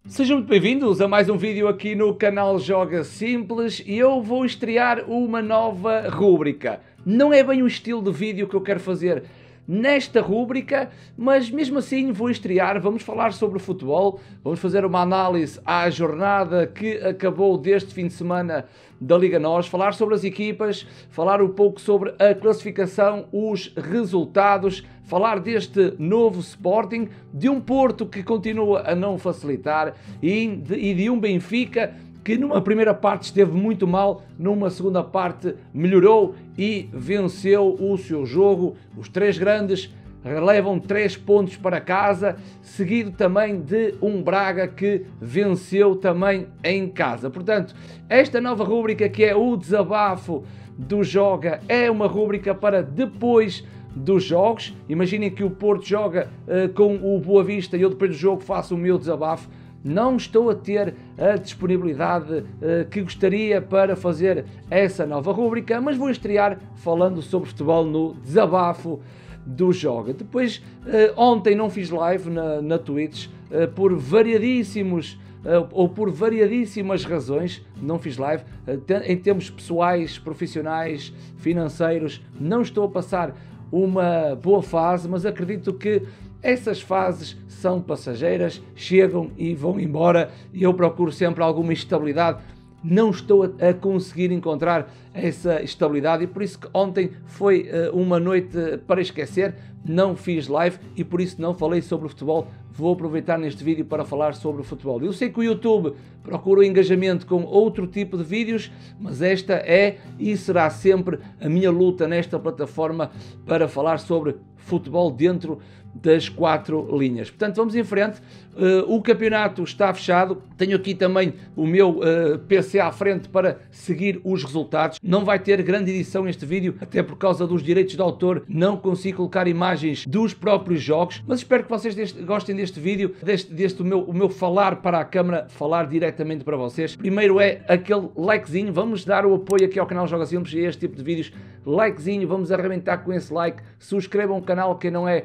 Sejam muito bem-vindos a mais um vídeo aqui no canal Joga Simples e eu vou estrear uma nova rúbrica. Não é bem o estilo de vídeo que eu quero fazer nesta rúbrica, mas mesmo assim vou estrear. Vamos falar sobre futebol, vamos fazer uma análise à jornada que acabou deste fim de semana da Liga NOS, falar sobre as equipas, falar um pouco sobre a classificação, os resultados, falar deste novo Sporting, de um Porto que continua a não facilitar e de um Benfica que numa primeira parte esteve muito mal, numa segunda parte melhorou e venceu o seu jogo. Os três grandes levam 3 pontos para casa, seguido também de um Braga que venceu também em casa. Portanto, esta nova rúbrica, que é o desabafo do Joga, é uma rúbrica para depois dos jogos. Imaginem que o Porto joga com o Boa Vista e eu depois do jogo faço o meu desabafo. Não estou a ter a disponibilidade que gostaria para fazer essa nova rúbrica, mas vou estrear falando sobre futebol no desabafo do Joga. Depois, ontem não fiz live na Twitch por variadíssimas razões. Não fiz live em termos pessoais, profissionais, financeiros. Não estou a passar uma boa fase, mas acredito que essas fases são passageiras, chegam e vão embora, e eu procuro sempre alguma estabilidade. Não estou a conseguir encontrar essa estabilidade e por isso que ontem foi uma noite para esquecer. Não fiz live e por isso não falei sobre o futebol. Vou aproveitar neste vídeo para falar sobre o futebol. Eu sei que o YouTube procura o engajamento com outro tipo de vídeos, mas esta é e será sempre a minha luta nesta plataforma para falar sobre futebol dentro das 4 linhas. Portanto, vamos em frente. O campeonato está fechado. Tenho aqui também o meu PC à frente para seguir os resultados. Não vai ter grande edição este vídeo, até por causa dos direitos de autor. Não consigo colocar imagens dos próprios jogos, mas espero que vocês gostem deste vídeo, o meu falar para a câmara, falar diretamente para vocês. Primeiro é aquele likezinho. Vamos dar o apoio aqui ao canal Joga Simples e a este tipo de vídeos. Likezinho, vamos arrebentar com esse like. Subscrevam o canal quem não é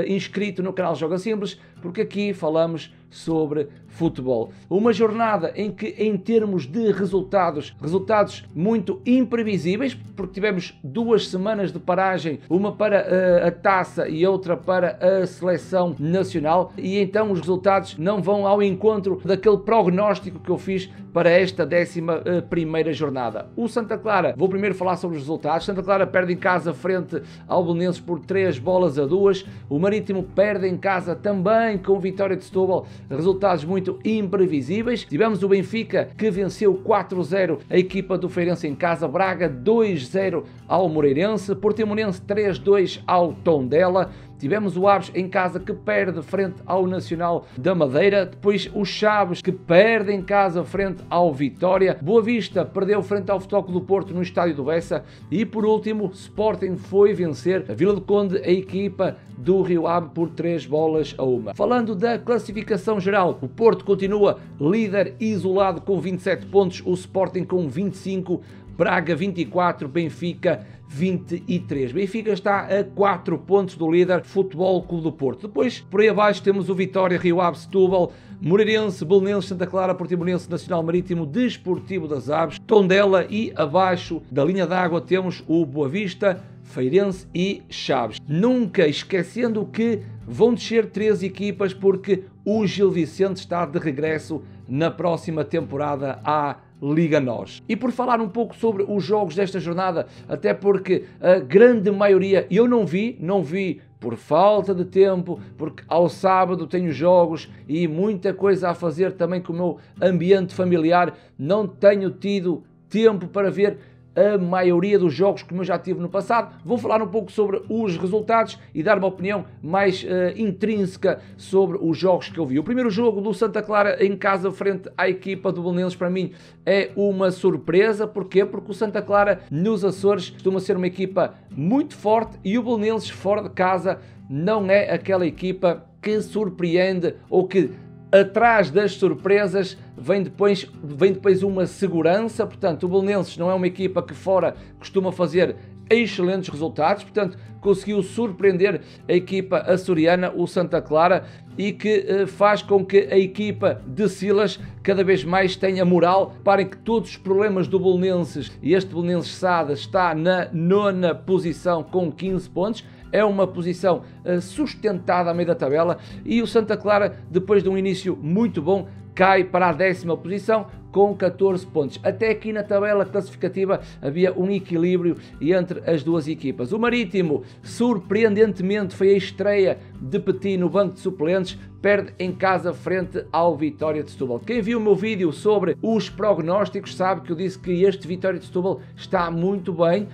inscrito no canal Joga Simples, porque aqui falamos sobre futebol. Uma jornada em que, em termos de resultados muito imprevisíveis, porque tivemos 2 semanas de paragem, uma para a taça e outra para a seleção nacional, e então os resultados não vão ao encontro daquele prognóstico que eu fiz para esta 11ª jornada. O Santa Clara, vou primeiro falar sobre os resultados. Santa Clara perde em casa frente ao Belenenses por 3-2. O Marítimo perde em casa também com vitória de Setúbal. Resultados muito imprevisíveis. Tivemos o Benfica que venceu 4-0 a equipa do Feirense em casa. Braga 2-0 ao Moreirense. Portimonense 3-2 ao Tondela. Tivemos o Aves em casa que perde frente ao Nacional da Madeira. Depois o Chaves que perde em casa frente ao Vitória. Boa Vista perdeu frente ao Futebol Clube do Porto no estádio do Bessa. E por último, Sporting foi vencer a Vila do Conde, a equipa do Rio Ave, por 3-1. Falando da classificação geral, o Porto continua líder isolado com 27 pontos, o Sporting com 25, Braga 24, Benfica 23. Benfica está a 4 pontos do líder Futebol Clube do Porto. Depois, por aí abaixo, temos o Vitória, Rio Ave, Setúbal, Moreirense, Belenenses, Santa Clara, Portimonense, Nacional, Marítimo, Desportivo das Aves, Tondela, e abaixo da linha d'água temos o Boa Vista, Feirense e Chaves. Nunca esquecendo que vão descer 3 equipas, porque o Gil Vicente está de regresso na próxima temporada à Liga NOS. E por falar um pouco sobre os jogos desta jornada, até porque a grande maioria eu não vi por falta de tempo, porque ao sábado tenho jogos e muita coisa a fazer também com o meu ambiente familiar, não tenho tido tempo para ver a maioria dos jogos como eu já tive no passado. Vou falar um pouco sobre os resultados e dar uma opinião mais intrínseca sobre os jogos que eu vi. O primeiro jogo do Santa Clara em casa frente à equipa do Belenenses, para mim é uma surpresa. Porquê? Porque o Santa Clara nos Açores costuma ser uma equipa muito forte e o Belenenses fora de casa não é aquela equipa que surpreende ou que atrás das surpresas vem depois uma segurança. Portanto, o Belenenses não é uma equipa que fora costuma fazer excelentes resultados, portanto conseguiu surpreender a equipa açoriana, o Santa Clara, e que faz com que a equipa de Silas cada vez mais tenha moral. Reparem que todos os problemas do Belenenses, e este Belenenses SAD está na 9ª posição com 15 pontos, é uma posição sustentada a meio da tabela, e o Santa Clara, depois de um início muito bom, cai para a 10ª posição com 14 pontos. Até aqui na tabela classificativa havia um equilíbrio entre as duas equipas. O Marítimo, surpreendentemente, foi a estreia de Petit no banco de suplentes, perde em casa frente ao Vitória de Setúbal. Quem viu o meu vídeo sobre os prognósticos sabe que eu disse que este Vitória de Setúbal está muito bem,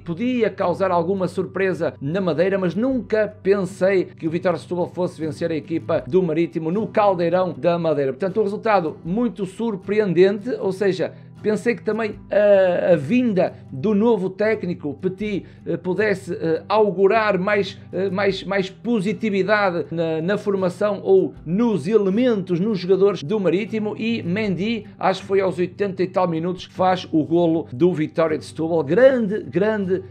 podia causar alguma surpresa na Madeira, mas nunca pensei que o Vitória de Setúbal fosse vencer a equipa do Marítimo no Caldeirão da Madeira. Portanto, um resultado muito surpreendente, ou seja, pensei que também a vinda do novo técnico Petit pudesse augurar mais positividade na formação ou nos elementos, nos jogadores do Marítimo, e Mendy, acho que foi aos 80 e tal minutos, faz o golo do Vitória de Setúbal. Grande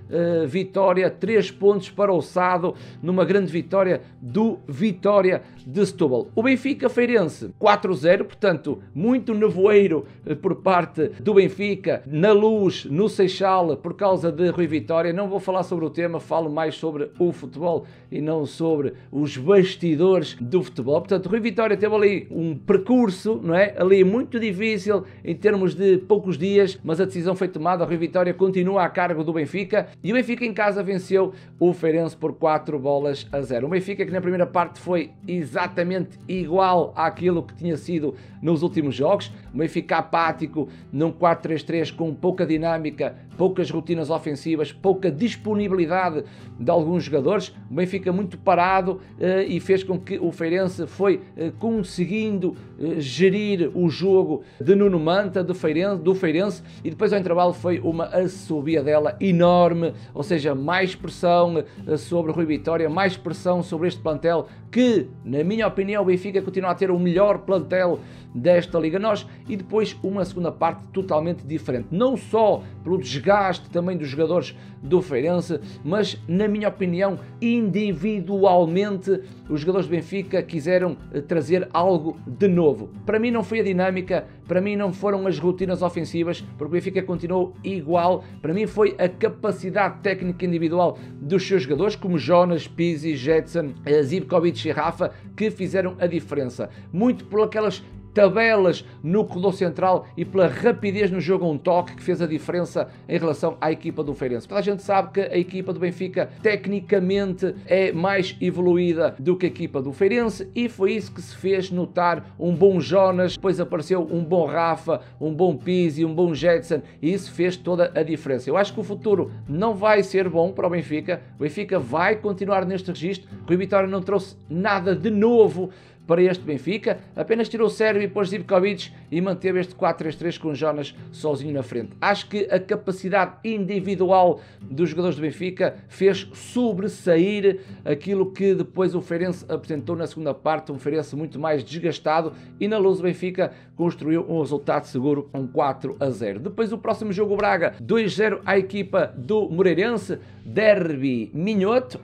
vitória, 3 pontos para o Sado, numa grande vitória do Vitória de Setúbal. O Benfica Feirense 4-0, portanto, muito nevoeiro por parte do Benfica, na Luz, no Seixal, por causa de Rui Vitória. Não vou falar sobre o tema, falo mais sobre o futebol e não sobre os bastidores do futebol. Portanto, Rui Vitória teve ali um percurso, não é? Ali muito difícil em termos de poucos dias, mas a decisão foi tomada. Rui Vitória continua a cargo do Benfica, e o Benfica em casa venceu o Feirense por 4-0. O Benfica que na primeira parte foi exatamente igual àquilo que tinha sido nos últimos jogos. O Benfica apático, num 4-3-3 com pouca dinâmica, poucas rotinas ofensivas, pouca disponibilidade de alguns jogadores. O Benfica muito parado e fez com que o Feirense foi conseguindo gerir o jogo de Nuno Manta, do Feirense, e depois ao intervalo foi uma assobiadela enorme, ou seja, mais pressão sobre o Rui Vitória, mais pressão sobre este plantel que, na minha opinião, o Benfica continua a ter o melhor plantel desta Liga NOS, e depois uma segunda parte totalmente diferente, não só pelo desgaste também dos jogadores do Feirense, mas, na minha opinião, individualmente os jogadores do Benfica quiseram trazer algo de novo. Para mim não foi a dinâmica, para mim não foram as rotinas ofensivas, porque o Benfica continuou igual. Para mim foi a capacidade técnica individual dos seus jogadores, como Jonas, Pizzi, Jetson, Zivkovic e Rafa, que fizeram a diferença. Muito por aquelas tabelas no corredor central e pela rapidez no jogo, um toque que fez a diferença em relação à equipa do Feirense. Toda a gente sabe que a equipa do Benfica tecnicamente é mais evoluída do que a equipa do Feirense, e foi isso que se fez notar. Um bom Jonas, depois apareceu um bom Rafa, um bom Pizzi, um bom Jetson, e isso fez toda a diferença. Eu acho que o futuro não vai ser bom para o Benfica vai continuar neste registro. Rui Vitória não trouxe nada de novo para este Benfica, apenas tirou o Sérvio e pôs Zivkovic e manteve este 4-3-3 com Jonas sozinho na frente. Acho que a capacidade individual dos jogadores do Benfica fez sobressair aquilo que depois o Feirense apresentou na segunda parte, um Feirense muito mais desgastado, e na Luz o Benfica construiu um resultado seguro, um 4-0. Depois o próximo jogo, o Braga 2-0 à equipa do Moreirense, derby minhoto,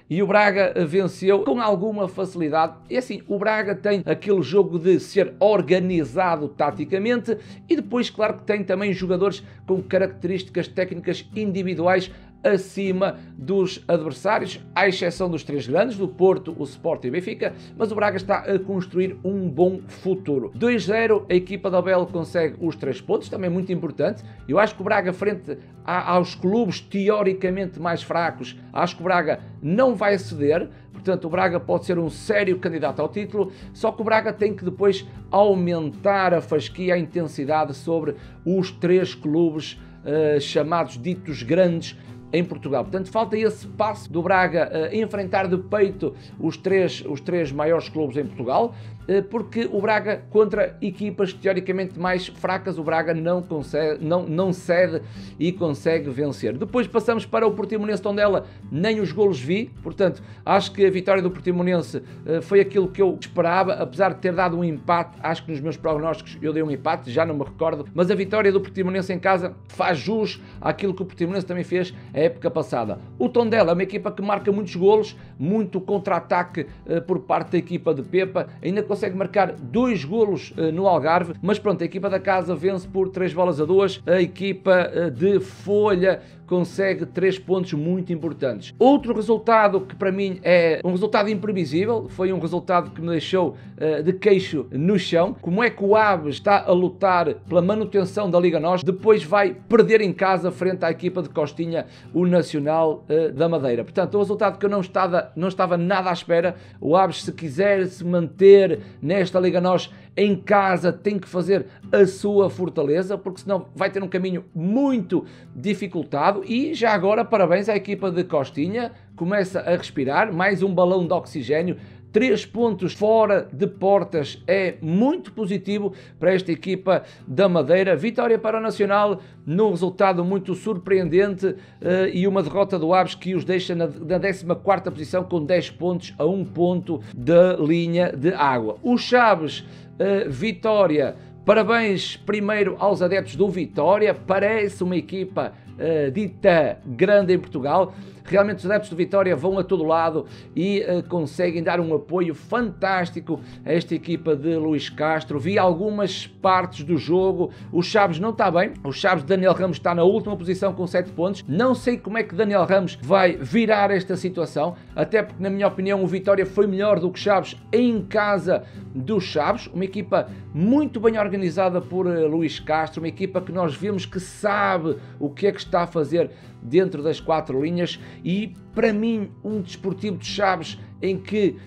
e o Braga venceu com alguma facilidade. E assim, o Braga tem aquele jogo de ser organizado taticamente, e depois, claro, que tem também jogadores com características técnicas individuais acima dos adversários, à exceção dos três grandes, do Porto, o Sporting e o Benfica, mas o Braga está a construir um bom futuro. 2-0, a equipa da Abel consegue os 3 pontos, também muito importante. Eu acho que o Braga, frente aos clubes teoricamente mais fracos, acho que o Braga não vai ceder. Portanto, o Braga pode ser um sério candidato ao título, só que o Braga tem que depois aumentar a fasquia, a intensidade sobre os 3 clubes chamados ditos grandes em Portugal. Portanto, falta esse passo do Braga enfrentar de peito os três maiores clubes em Portugal. porque o Braga, contra equipas teoricamente mais fracas, o Braga não cede e consegue vencer. Depois passamos para o Portimonense Tondela, nem os golos vi, portanto, acho que a vitória do Portimonense foi aquilo que eu esperava, apesar de ter dado um empate. Acho que nos meus prognósticos eu dei um empate, já não me recordo, mas a vitória do Portimonense em casa faz jus àquilo que o Portimonense também fez a época passada. O Tondela é uma equipa que marca muitos golos, muito contra-ataque por parte da equipa de Pepa, ainda consegue marcar 2 golos no Algarve, mas pronto, a equipa da casa vence por 3-2, a equipa de Folha consegue 3 pontos muito importantes. Outro resultado que para mim é um resultado imprevisível, foi um resultado que me deixou de queixo no chão. Como é que o Aves está a lutar pela manutenção da Liga NOS, depois vai perder em casa frente à equipa de Costinha, o Nacional da Madeira. Portanto, um resultado que eu não estava nada à espera. O Aves, se quiser se manter nesta Liga NOS em casa, tem que fazer a sua fortaleza, porque senão vai ter um caminho muito dificultado. E já agora, parabéns à equipa de Costinha, começa a respirar, mais um balão de oxigênio. 3 pontos fora de portas é muito positivo para esta equipa da Madeira. Vitória para o Nacional num resultado muito surpreendente e uma derrota do Aves que os deixa na 14ª posição com 10 pontos a 1 ponto da linha de água. O Chaves, vitória. Parabéns primeiro aos adeptos do Vitória, parece uma equipa dita grande em Portugal. Realmente os adeptos do Vitória vão a todo lado e conseguem dar um apoio fantástico a esta equipa de Luís Castro. Vi algumas partes do jogo, o Chaves não está bem, o Chaves de Daniel Ramos está na última posição com 7 pontos, não sei como é que Daniel Ramos vai virar esta situação, até porque na minha opinião o Vitória foi melhor do que Chaves em casa do Chaves, uma equipa muito bem organizada por Luís Castro, uma equipa que nós vemos que sabe o que é que está a fazer dentro das 4 linhas e, para mim, um desportivo de Chaves em que,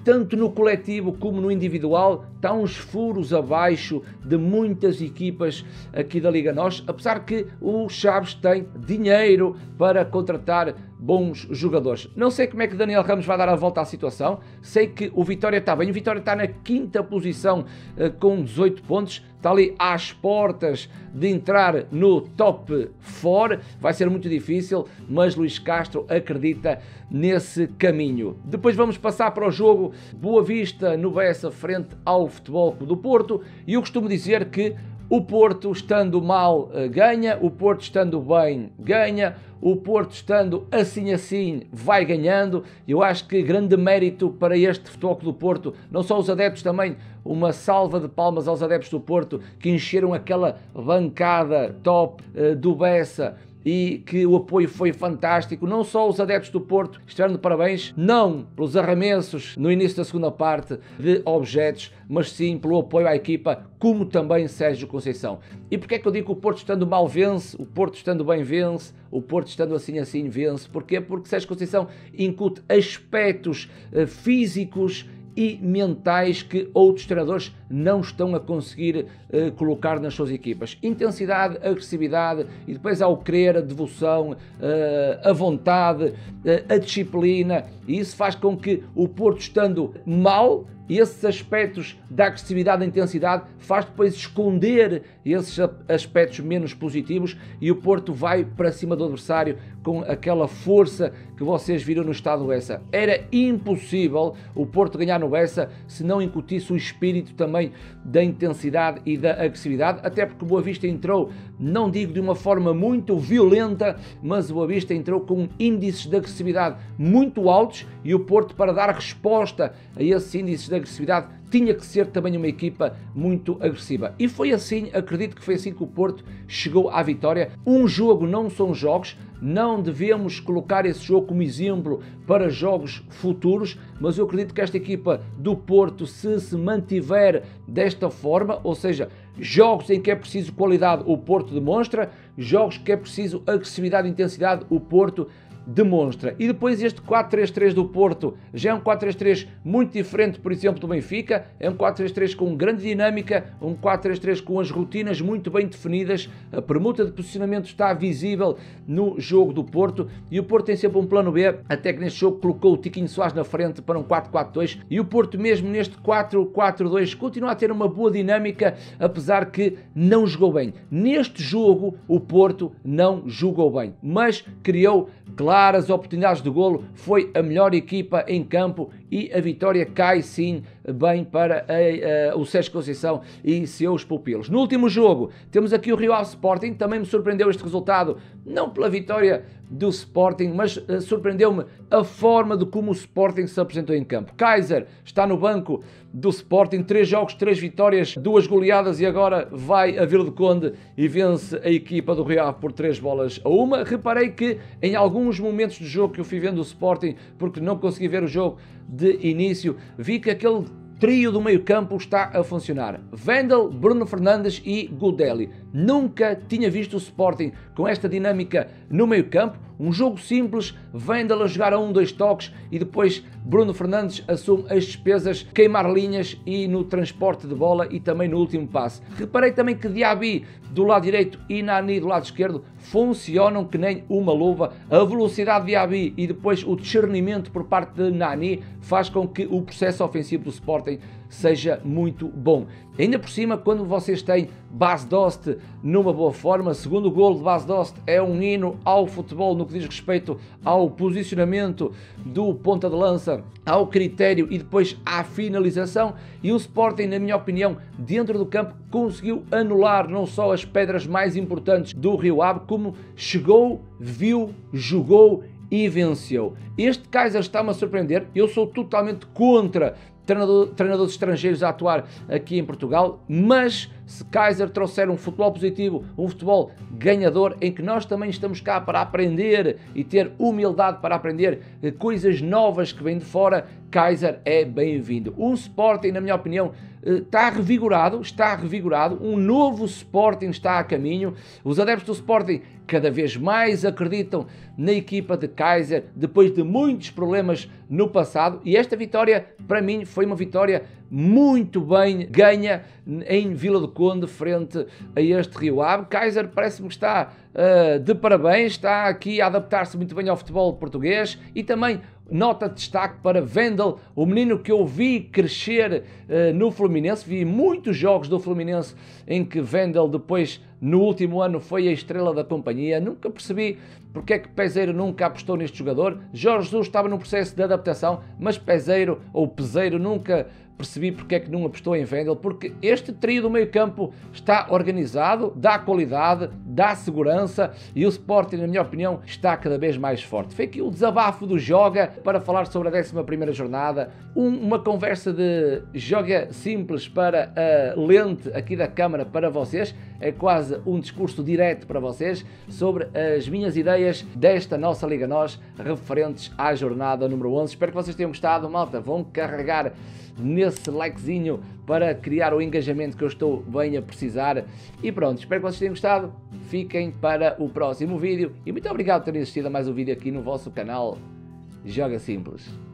tanto no coletivo como no individual, está uns furos abaixo de muitas equipas aqui da Liga NOS, apesar que o Chaves tem dinheiro para contratar bons jogadores. Não sei como é que Daniel Ramos vai dar a volta à situação, sei que o Vitória está bem, o Vitória está na 5ª posição com 18 pontos, está ali às portas de entrar no top 4, vai ser muito difícil, mas Luís Castro acredita nesse caminho. Depois vamos passar para o jogo Boa Vista no Bessa frente ao Futebol Clube do Porto, e eu costumo dizer que o Porto estando mal ganha, o Porto estando bem ganha, o Porto estando assim vai ganhando. Eu acho que grande mérito para este Futebol Clube do Porto, não só os adeptos, também uma salva de palmas aos adeptos do Porto que encheram aquela bancada top do Bessa e que o apoio foi fantástico. Não só os adeptos do Porto estiveram de parabéns, não pelos arremessos no início da segunda parte de objetos, mas sim pelo apoio à equipa, como também Sérgio Conceição. E porque é que eu digo que o Porto estando mal vence, o Porto estando bem vence, o Porto estando assim vence? Porquê? Porque Sérgio Conceição incute aspectos físicos e mentais que outros treinadores não estão a conseguir colocar nas suas equipas. Intensidade, agressividade e depois há o querer, a devoção, a vontade, a disciplina, e isso faz com que o Porto estando mal, esses aspectos da agressividade, da intensidade, faz depois esconder esses aspectos menos positivos e o Porto vai para cima do adversário com aquela força que vocês viram no estado do Bessa. Era impossível o Porto ganhar no Bessa se não incutisse o espírito também da intensidade e da agressividade, até porque o Boa Vista entrou, não digo de uma forma muito violenta, mas o Boa Vista entrou com índices de agressividade muito altos e o Porto, para dar resposta a esses índices de agressividade, tinha que ser também uma equipa muito agressiva. E foi assim, acredito que foi assim que o Porto chegou à vitória. Um jogo não são jogos, não devemos colocar esse jogo como exemplo para jogos futuros, mas eu acredito que esta equipa do Porto, se mantiver desta forma, ou seja, jogos em que é preciso qualidade, o Porto demonstra, jogos que é preciso agressividade e intensidade, o Porto demonstra. E depois este 4-3-3 do Porto já é um 4-3-3 muito diferente, por exemplo, do Benfica. É um 4-3-3 com grande dinâmica, um 4-3-3 com as rotinas muito bem definidas. A permuta de posicionamento está visível no jogo do Porto e o Porto tem sempre um plano B, até que neste jogo colocou o Tiquinho Soares na frente para um 4-4-2 e o Porto mesmo neste 4-4-2 continua a ter uma boa dinâmica, apesar que não jogou bem. Neste jogo o Porto não jogou bem, mas criou claras oportunidades de golo, foi a melhor equipa em campo e a vitória cai sim bem para o Sérgio Conceição e seus pupilos. No último jogo temos aqui o Rio Ave Sporting, também me surpreendeu este resultado, não pela vitória do Sporting, mas surpreendeu-me a forma de como o Sporting se apresentou em campo. Kaiser está no banco do Sporting, 3 jogos, 3 vitórias, 2 goleadas e agora vai a Vila do Conde e vence a equipa do Rio Ave por 3-1. Reparei que em alguns momentos do jogo que eu fui vendo o Sporting, porque não consegui ver o jogo de início, vi que aquele trio do meio campo está a funcionar. Wendel, Bruno Fernandes e Goudelli. Nunca tinha visto o Sporting com esta dinâmica no meio campo. Um jogo simples, Wendel a jogar a 1-2 toques e depois Bruno Fernandes assume as despesas, queimar linhas e no transporte de bola e também no último passe. Reparei também que Diaby do lado direito e Nani do lado esquerdo funcionam que nem uma luva. A velocidade de Diaby e depois o discernimento por parte de Nani faz com que o processo ofensivo do Sporting seja muito bom. Ainda por cima, quando vocês têm Bas Dost numa boa forma, segundo golo de Bas Dost é um hino ao futebol no que diz respeito ao posicionamento do ponta de lança, ao critério e depois à finalização, e o Sporting, na minha opinião, dentro do campo conseguiu anular não só as pedras mais importantes do Rio Ave, como chegou, viu, jogou e venceu. Este Kaiser está-me a surpreender, eu sou totalmente contra treinadores estrangeiros a atuar aqui em Portugal, mas se Kaiser trouxer um futebol positivo, um futebol ganhador, em que nós também estamos cá para aprender e ter humildade para aprender coisas novas que vêm de fora, Kaiser é bem-vindo. Um Sporting, na minha opinião, está revigorado, um novo Sporting está a caminho, os adeptos do Sporting cada vez mais acreditam na equipa de Kaiser, depois de muitos problemas no passado, e esta vitória, para mim, foi uma vitória muito bem ganha em Vila do Conde, frente a este Rio Ave. Kaiser parece-me que está de parabéns, está aqui a adaptar-se muito bem ao futebol português, e também nota de destaque para Wendel, o menino que eu vi crescer no Fluminense. Vi muitos jogos do Fluminense em que Wendel depois, no último ano, foi a estrela da companhia. Nunca percebi porque é que Peseiro nunca apostou neste jogador. Jorge Jesus estava num processo de adaptação, mas Peseiro nunca percebi porque é que não apostou em Wendel, porque este trio do meio campo está organizado, dá qualidade, dá segurança, e o Sporting, na minha opinião, está cada vez mais forte. Foi aqui o desabafo do Joga para falar sobre a 11ª jornada, uma conversa de Joga simples para a lente aqui da câmara para vocês, é quase um discurso direto para vocês sobre as minhas ideias desta nossa Liga Nós referentes à jornada número 11. Espero que vocês tenham gostado, malta. Vão carregar nesse likezinho para criar o engajamento que eu estou bem a precisar. E pronto, espero que vocês tenham gostado. Fiquem para o próximo vídeo e muito obrigado por terem assistido a mais um vídeo aqui no vosso canal Joga Simples.